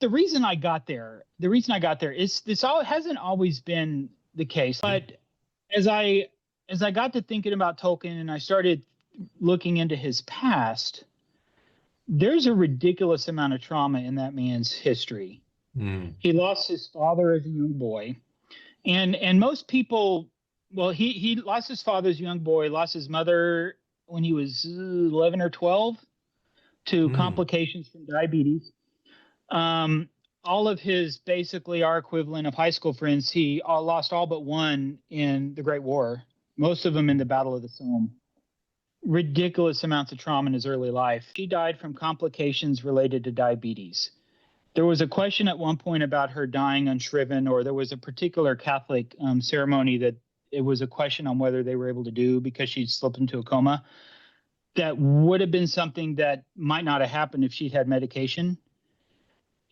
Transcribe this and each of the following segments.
the reason I got there is this all hasn't always been the case. But as I got to thinking about Tolkien and I started looking into his past, there's a ridiculous amount of trauma in that man's history. He lost his father as a young boy, and most people, well, he lost his father as a young boy, lost his mother when he was 11 or 12 to complications from diabetes. All of his basically our equivalent of high school friends, he lost all but one in the Great War, most of them in the Battle of the Somme. Ridiculous amounts of trauma in his early life. She died from complications related to diabetes. There was a question at one point about her dying unshriven, or there was a particular Catholic ceremony that it was a question on whether they were able to do because she'd slipped into a coma. That would have been something that might not have happened if she'd had medication,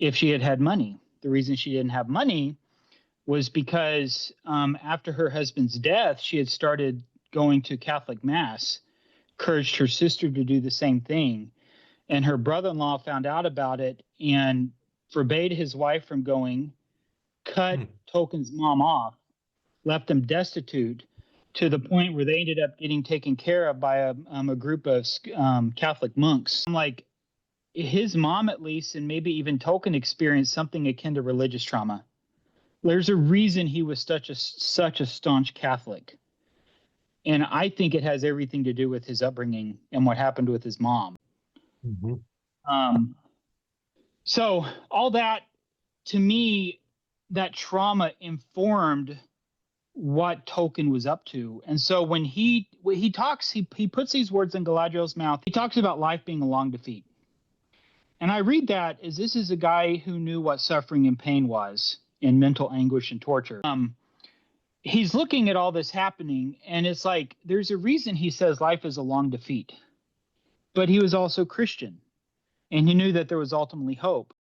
if she had had money. The reason she didn't have money was because after her husband's death, she had started going to Catholic Mass, encouraged her sister to do the same thing. And her brother-in-law found out about it and forbade his wife from going, cut Tolkien's mom off, left them destitute, to the point where they ended up getting taken care of by a group of Catholic monks. Like, his mom, at least, and maybe even Tolkien, experienced something akin to religious trauma. There's a reason he was such a staunch Catholic. And I think it has everything to do with his upbringing and what happened with his mom. So all that, to me, that trauma informed what Tolkien was up to. And so when he talks, he puts these words in Galadriel's mouth. He talks about life being a long defeat. And I read that as this is a guy who knew what suffering and pain was, and mental anguish and torture. He's looking at all this happening, and it's like, there's a reason he says life is a long defeat. But he was also Christian, and he knew that there was ultimately hope.